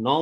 9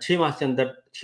6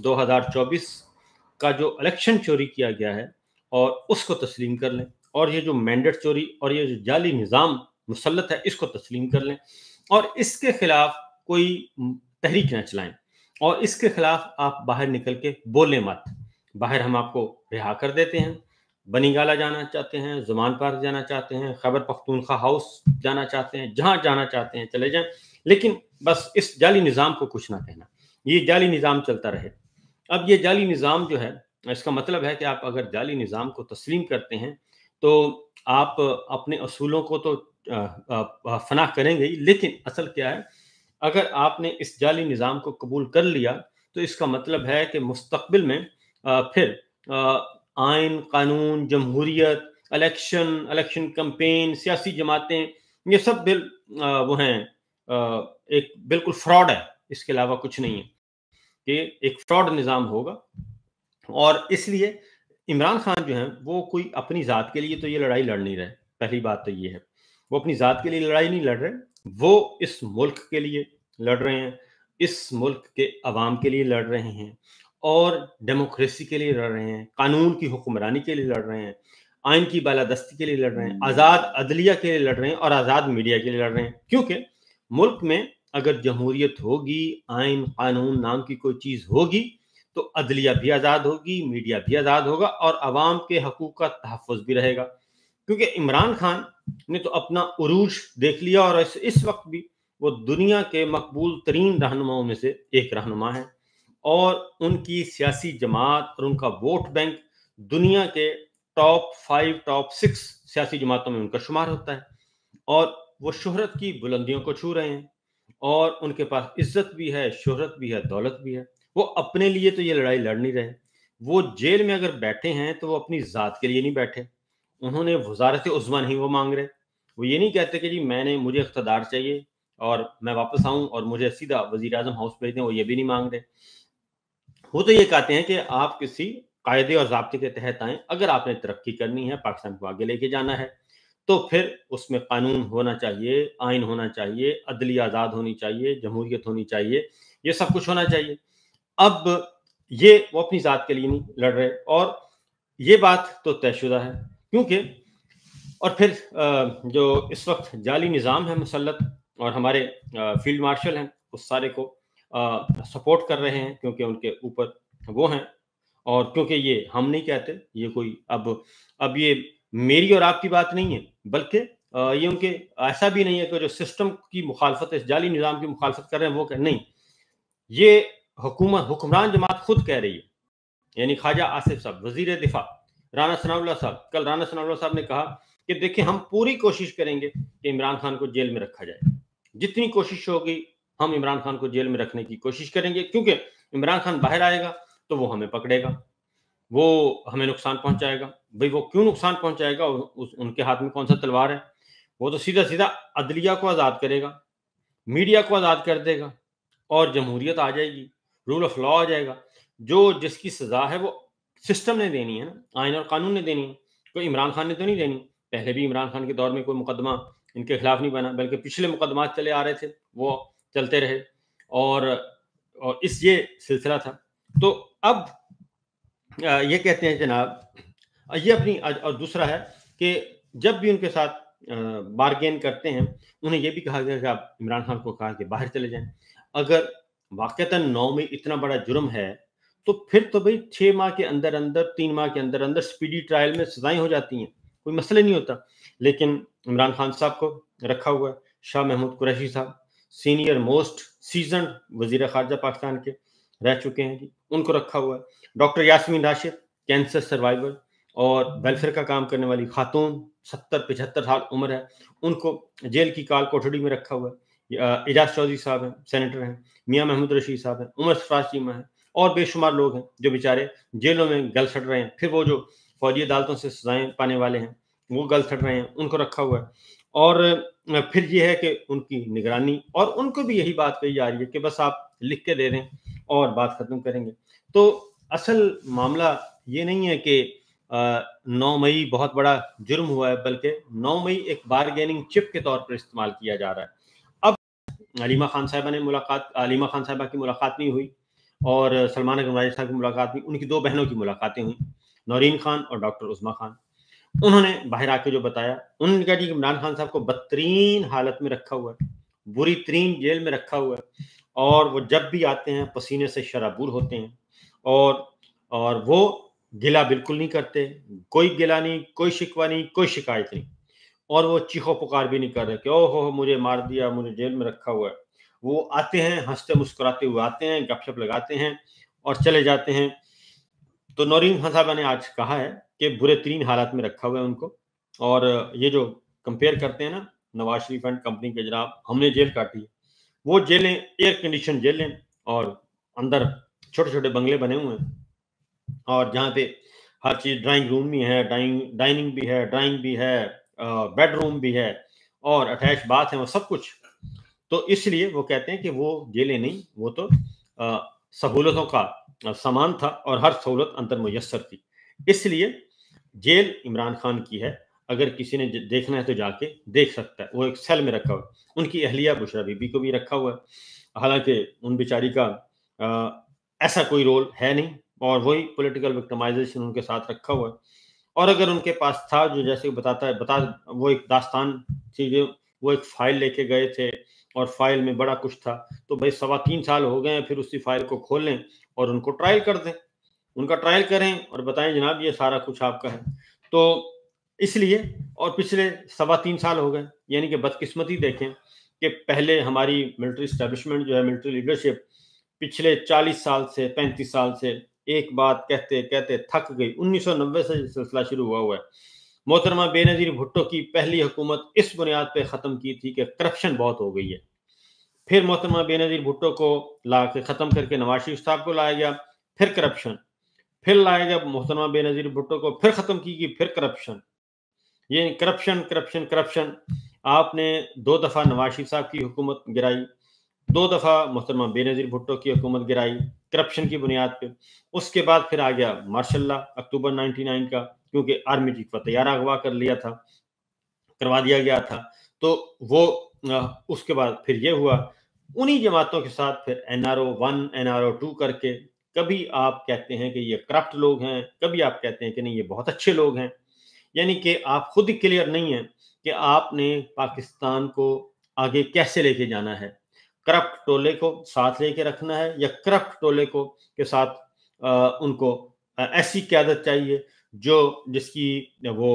2024 کا جو الیکشن چوری کیا گیا ہے اور اس کو تسلیم کر لیں، اور یہ جو مینڈیٹ چوری اور یہ جو جعلی نظام مسلط ہے اس کو تسلیم کر لیں، اور اس کے خلاف کوئی تحریک نہ چلائیں، اور اس کے خلاف آپ باہر نکل کے بولیں مت۔ باہر ہم آپ کو رہا کر دیتے ہیں، بنی گالہ جانا چاہتے ہیں، زمان پارک جانا چاہتے ہیں، خیبر پختونخوا ہاؤس جانا چاہتے ہیں، جہاں جانا چاہتے ہیں چلے جائیں، لیکن بس اس جعلی نظام کو کچھ نہ کہنا، یہ جعلی نظام چلتا رہے۔ اب یہ جعلی نظام جو ہے، اس کا مطلب ہے کہ آپ اگر جعلی نظام کو تسلیم کرتے ہیں تو آپ اپنے اصولوں کو تو فنا کریں گے ہی، لیکن اصل کیا ہے، اگر آپ نے اس جعلی نظام کو قبول کر لیا تو اس کا مطلب ہے کہ مستقبل میں پھر آئین، قانون، جمہوریت، الیکشن کمپین، سیاسی جماعتیں، یہ سب وہ ہیں، ایک بالکل فراڈ ہے، اس کے علاوہ کچھ نہیں ہے، کہ ایک فراڈ نظام ہوگا۔ اور اس لیے عمران خان جو ہیں وہ کوئی اپنی ذات کے لیے تو یہ لڑائی لڑ نہیں رہے، پہلی بات تو یہ ہے، وہ اپنی ذات کے لیے لڑائی نہیں لڑ رہے، وہ اس ملک کے لیے لڑ رہے ہیں، اس ملک کے عوام کے لیے لڑ رہے ہیں، اور ڈیموکریسی کے لیے لڑ رہے ہیں، قانون کی حکمرانی کے لیے لڑ رہے ہیں، آئین کی بالادستی کے لیے لڑ رہے ہیں، آزاد عدلیہ کے لیے لڑ رہے ہیں، اور آزاد میڈیا کے لیے لڑ رہے ہیں، کیونکہ ملک میں اگر جمہوریت ہوگی، آئین قانون نام کی کوئی چیز ہوگی تو عدلیہ بھی آزاد ہوگی، میڈیا بھی آزاد ہوگا، اور عوام کے حقوق کا تحفظ بھی رہے گا۔ کیونکہ عمران خان نے تو اپنا عروج دیکھ لیا، اور اس وقت بھی وہ دنیا کے مقبول ترین رہنماؤں میں سے ایک رہنما ہے، اور ان کی سیاسی جماعت اور ان کا ووٹ بینک دنیا کے ٹاپ 5 ٹاپ 6 سیاسی جماعتوں میں ان کا شمار ہوتا ہے، اور وہ شہرت کی بلندیوں کو چھو رہے ہیں، اور ان کے پاس عزت بھی ہے، شہرت بھی ہے، دولت بھی ہے۔ وہ اپنے لیے تو یہ لڑائی لڑ نہیں رہے، وہ جیل میں اگر بیٹھے ہیں تو وہ اپنی ذات کے لیے نہیں بیٹھے، انہوں نے وزارت عظمیٰ نہیں وہ مانگ رہے، وہ یہ نہیں کہتے کہ جی مجھے اقتدار چاہیے اور میں واپس آؤں اور مجھے سیدھا وزیر اعظم ہاؤس بھیج دیں، وہ یہ بھی نہیں مانگ رہے۔ وہ تو یہ کہتے ہیں کہ آپ کسی قاعدے اور ضابطے کے تحت آئیں، اگر آپ نے ترقی کرنی ہے، پاکستان کو آگے لے کے جانا ہے تو پھر اس میں قانون ہونا چاہیے، آئین ہونا چاہیے، عدلیہ آزاد ہونی چاہیے، جمہوریت ہونی چاہیے، یہ سب کچھ ہونا چاہیے۔ اب یہ وہ اپنی ذات کے لیے نہیں لڑ رہے، اور یہ بات تو طے شدہ ہے، کیونکہ اور پھر جو اس وقت جعلی نظام ہے مسلط، اور ہمارے فیلڈ مارشل ہیں اس سارے کو سپورٹ کر رہے ہیں، کیونکہ ان کے اوپر وہ ہیں، اور کیونکہ یہ ہم نہیں کہتے، یہ کوئی اب یہ میری اور آپ کی بات نہیں ہے، بلکہ یہ ان کے ایسا بھی نہیں ہے کہ جو سسٹم کی مخالفت ہے، اس جعلی نظام کی مخالفت کر رہے ہیں وہ کہ نہیں، یہ حکمران جماعت خود کہہ رہی ہے، یعنی خواجہ آصف صاحب وزیر دفاع، رانا ثناء اللہ صاحب، کل رانا ثناء اللہ صاحب نے کہا کہ دیکھیں ہم پوری کوشش کریں گے کہ عمران خان کو جیل میں رکھا جائے، جتنی کوشش ہوگی ہم عمران خان کو جیل میں رکھنے کی کوشش کریں گے، کیونکہ عمران خان باہر آئے گا تو وہ ہمیں پکڑے گا، وہ ہمیں نقصان پہنچائے گا۔ بھئی وہ کیوں نقصان پہنچائے گا؟ ان کے ہاتھ میں کون سا تلوار ہے؟ وہ تو سیدھا سیدھا عدلیہ کو آزاد کرے گا، میڈیا کو آزاد کر دے گا، اور جمہوریت آ جائے گی، رول آف لا آ جائے گا، جو جس کی سزا ہے وہ سسٹم نے دینی ہے نا، آئین اور قانون نے دینی ہے، کوئی عمران خان نے تو نہیں دینی۔ پہلے بھی عمران خان کے دور میں کوئی مقدمہ ان کے خلاف نہیں بنا، بلکہ پچھلے مقدمات چلے آ رہے تھے، وہ چلتے رہے، اور یہ سلسلہ تھا۔ تو اب یہ کہتے ہیں جناب، یہ اپنی، اور دوسرا ہے کہ جب بھی ان کے ساتھ بارگین کرتے ہیں، انہیں یہ بھی کہا گیا کہ آپ عمران خان کو کہا کہ باہر چلے جائیں۔ اگر واقعتاً 9 میں اتنا بڑا جرم ہے تو پھر تو بھئی 6 ماہ کے اندر اندر، 3 ماہ کے اندر اندر سپیڈی ٹرائل میں سزائیں ہو جاتی ہیں، کوئی مسئلہ نہیں ہوتا، لیکن عمران خان صاحب کو رکھا ہوا ہے، شاہ محمود قریشی صاحب سینئر موسٹ سیزنڈ وزیر خارجہ پاکستان کے رہ چکے ہیں جی، ان کو رکھا ہوا ہے۔ Doctor Yasmin Rashid cancer survivor اور ویلفیئر کا کام کرنے والی خاتون، 70-75 سال عمر ہے، ان کو جیل کی کال کوٹڑی میں رکھا ہوا ہے۔ اعجاز چودھری صاحب ہیں، سینیٹر ہیں، میاں محمود رشید صاحب ہیں، عمر سرفراز چیمہ ہیں، اور بے شمار لوگ ہیں جو بیچارے جیلوں میں گل سڑ رہے ہیں۔ پھر وہ جو فوجی عدالتوں سے سزائیں پانے والے ہیں وہ گل سڑ رہے ہیں، ان کو رکھا ہوا ہے۔ اور پھر یہ ہے کہ ان کی نگرانی، اور ان کو بھی یہی بات کہی جا رہی ہے کہ بس آپ لکھ کے دے دیں اور بات ختم کریں گے۔ تو اصل معاملہ یہ نہیں ہے کہ 9 مئی بہت بڑا جرم ہوا ہے، بلکہ 9 مئی ایک بارگیننگ چپ کے طور پر استعمال کیا جا رہا ہے۔ اب علیمہ خان صاحبہ کی ملاقات نہیں ہوئی، اور سلمان اکرم راجہ صاحب کی ملاقات ہوئی، ان کی 2 بہنوں کی ملاقاتیں ہوئیں، نورین خان اور ڈاکٹر عظمیٰ خان۔ انہوں نے باہر آ کے جو بتایا، انہوں نے کہا جی عمران خان صاحب کو بدترین حالت میں رکھا ہوا ہے، بری ترین جیل میں رکھا ہوا ہے، اور وہ جب بھی آتے ہیں پسینے سے شرابور ہوتے ہیں، اور وہ گلا بالکل نہیں کرتے، کوئی گلا نہیں، کوئی شکوہ نہیں، کوئی شکایت نہیں، اور وہ چیخو پکار بھی نہیں کر رہے کہ او ہو مجھے مار دیا، مجھے جیل میں رکھا ہوا ہے۔ وہ آتے ہیں ہنستے مسکراتے ہوئے آتے ہیں، گپ شپ لگاتے ہیں اور چلے جاتے ہیں۔ تو نورین خان صاحبہ نے آج کہا ہے کہ برے ترین حالات میں رکھا ہوا ہے ان کو، اور یہ جو کمپیئر کرتے ہیں نا نواز شریف اینڈ کمپنی کے جناب ہم نے جیل کاٹی ہے، وہ جیلیں ایئر کنڈیشن جیلیں اور اندر چھوٹے چھوٹے بنگلے بنے ہوئے ہیں، اور جہاں پہ ہر چیز ڈرائنگ روم بھی ہے، ڈائننگ بھی ہے، ڈرائنگ بھی ہے، بیڈ روم بھی ہے، اور اٹیچ باتھ ہے، وہ سب کچھ۔ تو اس لیے وہ کہتے ہیں کہ وہ جیلیں نہیں، وہ تو سہولتوں کا سامان تھا اور ہر سہولت اندر میسر تھی۔ اس لیے جیل عمران خان کی ہے، اگر کسی نے دیکھنا ہے تو جا کے دیکھ سکتا ہے، وہ ایک سیل میں رکھا ہوا ہے۔ ان کی اہلیہ بشریٰ بی بی کو بھی رکھا ہوا ہے، حالانکہ ان بیچاری کا ایسا کوئی رول ہے نہیں، اور وہی پولیٹیکل وکٹمائزیشن ان کے ساتھ رکھا ہوا ہے۔ اور اگر ان کے پاس تھا، جو جیسے وہ ایک داستان تھی، جو وہ ایک فائل لے کے گئے تھے اور فائل میں بڑا کچھ تھا، تو بھائی 3.25 سال ہو گئے ہیں، پھر اسی فائل کو کھول لیں اور ان کو ٹرائل کر دیں، ان کا ٹرائل کریں اور بتائیں جناب یہ سارا کچھ آپ کا ہے۔ تو اس لیے، اور پچھلے 3.25 سال ہو گئے، یعنی کہ بدقسمتی دیکھیں کہ پہلے ہماری ملٹری اسٹیبلشمنٹ جو ہے، ملٹری لیڈرشپ پچھلے 40 سال سے 35 سال سے ایک بات کہتے کہتے تھک گئی۔ 1990 سے یہ سلسلہ شروع ہوا ہے۔ محترمہ بے نظیر بھٹو کی پہلی حکومت اس بنیاد پہ ختم کی تھی کہ کرپشن بہت ہو گئی ہے، پھر محترمہ بے نظیر بھٹو کو لا کے ختم کر کے نواز شریف صاحب کو لایا گیا، پھر کرپشن، پھر لایا گیا محترمہ بے نظیر بھٹو کو، پھر ختم کی گئی، پھر کرپشن، یہ کرپشن کرپشن کرپشن۔ آپ نے 2 دفعہ نواز شریف صاحب کی حکومت گرائی، 2 دفعہ محترمہ بے نظیر بھٹو کی حکومت گرائی کرپشن کی بنیاد پہ۔ اس کے بعد پھر آ گیا ماشاء اللہ اکتوبر 99 کا، کیونکہ آرمی چیف کا طیارہ اغوا کروا دیا گیا تھا، تو وہ اس کے بعد پھر یہ ہوا۔ انہی جماعتوں کے ساتھ پھر NRO 1 NRO 2 کر کے، کبھی آپ کہتے ہیں کہ یہ کرپٹ لوگ ہیں، کبھی آپ کہتے ہیں کہ نہیں یہ بہت اچھے لوگ ہیں، یعنی کہ آپ خود ہی کلیئر نہیں ہیں کہ آپ نے پاکستان کو آگے کیسے لے کے جانا ہے۔ کرپٹ ٹولے کو ساتھ لے کے رکھنا ہے، یا کرپٹ ٹولے کو کے ساتھ ان کو ایسی قیادت چاہیے جس کی وہ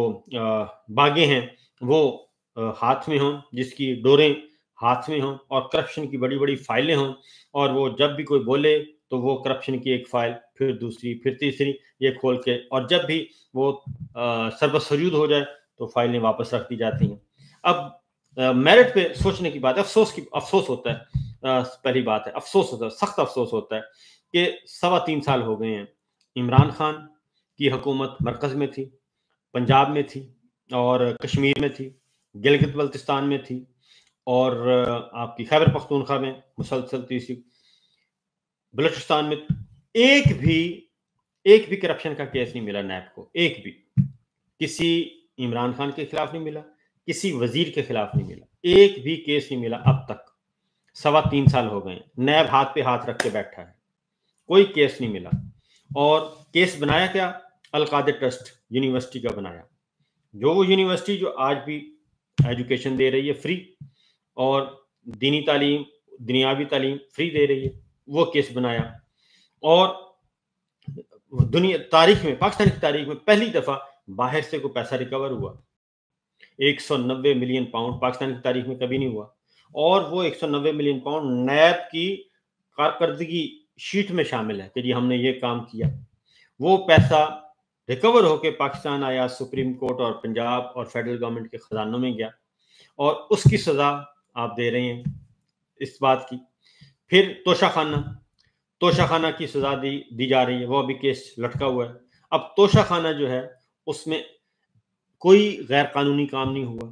باغیں ہیں وہ ہاتھ میں ہوں، جس کی ڈوریں ہاتھ میں ہوں، اور کرپشن کی بڑی بڑی فائلیں ہوں، اور وہ جب بھی کوئی بولے تو وہ کرپشن کی ایک فائل، پھر دوسری، پھر تیسری، یہ کھول کے، اور جب بھی وہ سربسجود ہو جائے تو فائلیں واپس رکھ دی جاتی ہیں۔ اب میرٹ پہ سوچنے کی بات ہے، افسوس ہوتا ہے، پہلی بات ہے افسوس ہوتا ہے، سخت افسوس ہوتا ہے کہ 3.25 سال ہو گئے ہیں، عمران خان کی حکومت مرکز میں تھی، پنجاب میں تھی، اور کشمیر میں تھی، گلگت بلتستان میں تھی، اور آپ کی خیبر پختونخوا میں مسلسل تیسری، بلوچستان میں ایک بھی کرپشن کا کیس نہیں ملا نیب کو، ایک بھی، کسی عمران خان کے خلاف نہیں ملا، کسی وزیر کے خلاف نہیں ملا، ایک بھی کیس نہیں ملا اب تک۔ 3.25 سال ہو گئے ہیں، نیب ہاتھ پہ ہاتھ رکھ کے بیٹھا ہے، کوئی کیس نہیں ملا۔ اور کیس بنایا کیا؟ القادر ٹرسٹ یونیورسٹی کا بنایا، جو وہ یونیورسٹی جو آج بھی ایجوکیشن دے رہی ہے فری، اور دینی تعلیم، دنیاوی تعلیم فری دے رہی ہے، وہ کیس بنایا۔ اور تاریخ میں، پاکستان کی تاریخ میں پہلی دفعہ باہر سے کوئی پیسہ ریکور ہوا، 190 ملین پاؤنڈ پاکستان کی تاریخ میں کبھی نہیں ہوا، اور وہ 190 ملین پاؤنڈ نیب کی کارکردگی شیٹ میں شامل ہے کہ جی ہم نے یہ کام کیا۔ وہ پیسہ ریکور ہو کے پاکستان آیا، سپریم کورٹ اور پنجاب اور فیڈرل گورنمنٹ کے خزانوں میں گیا، اور اس کی سزا آپ دے رہے ہیں اس بات کی۔ پھر توشہ خانہ کی سزا دی جا رہی ہے، وہ ابھی کیس لٹکا ہوا ہے۔ اب توشہ خانہ جو ہے اس میں کوئی غیر قانونی کام نہیں ہوا،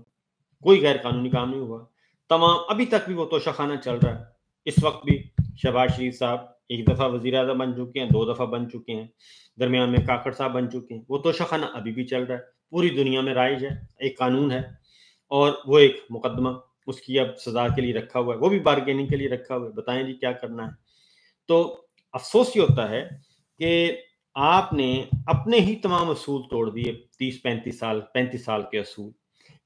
کوئی غیر قانونی کام نہیں ہوا، ابھی تک بھی وہ توشہ خانہ چل رہا ہے۔ اس وقت بھی شہباز شریف صاحب ایک دفعہ وزیر اعظم بن چکے ہیں، 2 دفعہ بن چکے ہیں، درمیان میں کاکڑ صاحب بن چکے ہیں، وہ توشہ خانہ ابھی بھی چل رہا ہے، پوری دنیا میں رائج ہے، ایک قانون ہے، اور وہ ایک مقدمہ اس کی اب سزا کے لیے رکھا ہوا ہے، وہ بھی بارگیننگ کے لیے رکھا ہوا ہے، بتائیں جی کیا کرنا ہے۔ تو افسوس یہ ہوتا ہے کہ آپ نے اپنے ہی تمام اصول توڑ دیے، 35 سال کے اصول.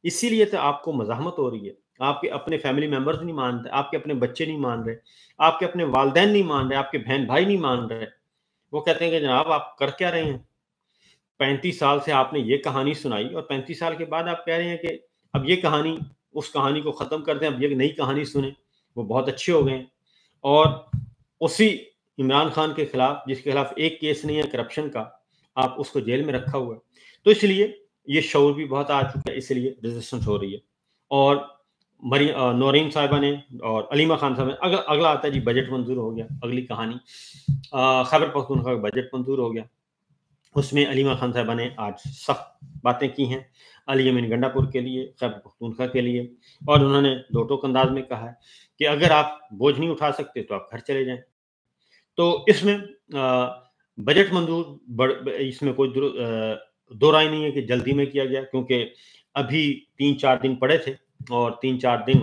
اسی لیے تو آپ کو مزاحمت ہو رہی ہے. آپ کے اپنے فیملی ممبرز نہیں مان رہے، آپ کے اپنے بچے نہیں مان رہے، آپ کے اپنے والدین نہیں مان رہے، آپ کے بہن بھائی نہیں مان رہے. وہ کہتے ہیں کہ جناب آپ کر کیا رہے ہیں؟ 35 سال سے آپ نے یہ کہانی سنائی اور 35 سال کے بعد آپ کہہ رہے ہیں کہ اب یہ کہانی، اس کہانی کو ختم کر دیں، اب یہ نئی کہانی سنیں. وہ بہت اچھے ہو گئے ہیں. اور اسی عمران خان کے خلاف، جس کے خلاف ایک کیس نہیں ہے کرپشن کا، آپ اس کو جیل میں رکھا ہوا ہے. تو اس لیے یہ شعور بھی بہت آ چکا ہے، اس لیے ریزسٹنس ہو رہی ہے. اور نورین صاحبہ نے اور علیمہ خان صاحب نے، اگلا آتا ہے جی بجٹ منظور ہو گیا. اگلی کہانی خیبر پختونخوا کا بجٹ منظور ہو گیا. اس میں علیمہ خان صاحبہ نے آج سخت باتیں کی ہیں علی امین گنڈا پور کے لیے، خیبر پختونخوا کے لیے. اور انہوں نے دو ٹوک انداز میں کہا ہے کہ اگر آپ بوجھ نہیں اٹھا سکتے تو آپ گھر چلے جائیں. تو اس میں بجٹ منظور، اس میں کوئی دو رائے نہیں ہے کہ جلدی میں کیا گیا، کیونکہ ابھی 3-4 دن پڑے تھے اور 3-4 دن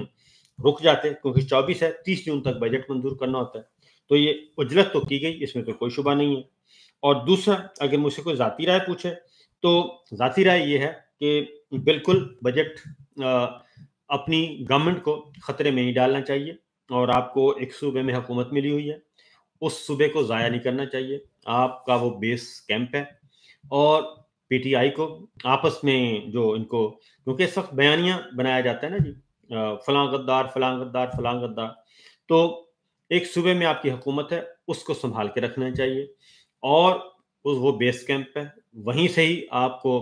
رک جاتے، کیونکہ 24 ہے، 30 جون تک بجٹ منظور کرنا ہوتا ہے. تو یہ اجلت تو کی گئی، اس میں تو کوئی شبہ نہیں ہے. اور دوسرا، اگر مجھ سے کوئی ذاتی رائے پوچھے تو ذاتی رائے یہ ہے کہ بالکل بجٹ اپنی گورنمنٹ کو خطرے میں نہیں ڈالنا چاہیے. اور آپ کو ایک صوبے میں حکومت ملی ہوئی ہے، اس صوبے کو ضائع نہیں کرنا چاہیے. آپ کا وہ بیس کیمپ ہے. اور پی ٹی آئی کو آپس میں جو ان کو، کیونکہ اس وقت بیانیہ بنایا جاتا ہے نا جی، فلاں غدار فلاں غدار فلاں غدار. تو ایک صوبے میں آپ کی حکومت ہے، اس کو سنبھال کے رکھنا چاہیے. اور وہ بیس کیمپ ہے، وہیں سے ہی آپ کو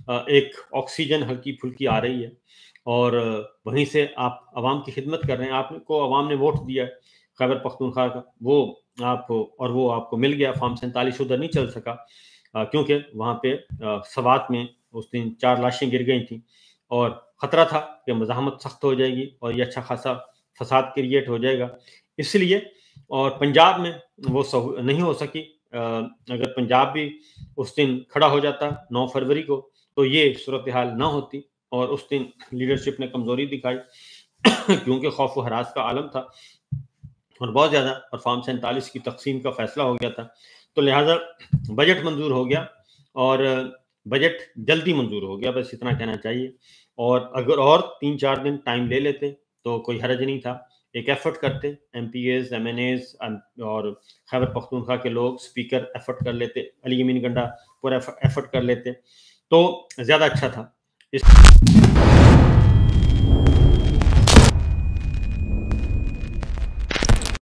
ایک آکسیجن ہلکی پھلکی آ رہی ہے. اور وہیں سے آپ عوام کی خدمت کر رہے ہیں. آپ کو عوام نے ووٹ دیا ہے خیبر پختونخوا کا، وہ آپ کو مل گیا. فارم 47 ادھر نہیں چل سکا کیونکہ وہاں پہ سوات میں اس دن 4 لاشیں گر گئی تھیں اور خطرہ تھا کہ مزاحمت سخت ہو جائے گی اور یہ اچھا خاصا فساد کریٹ ہو جائے گا. اس لیے اور پنجاب میں وہ نہیں ہو سکی. اگر پنجاب بھی اس دن کھڑا ہو جاتا 9 فروری کو تو یہ صورتحال نہ ہوتی. اور اس دن لیڈرشپ نے کمزوری دکھائی کیونکہ خوف و ہراس کا عالم تھا اور بہت زیادہ، اور فارم 47 کی تقسیم کا فیصلہ ہو گیا تھا. تو لہٰذا بجٹ منظور ہو گیا اور بجٹ جلدی منظور ہو گیا، بس اتنا کہنا چاہیے. اور اگر اور 3-4 دن ٹائم لے لیتے تو کوئی حرج نہیں تھا. ایک ایفرٹ کرتے، MPAs, MNAs اور خیبر پختونخوا کے لوگ، اسپیکر ایفرٹ کر لیتے، علی امین گنڈا پورا ایفرٹ کر لیتے تو زیادہ اچھا تھا.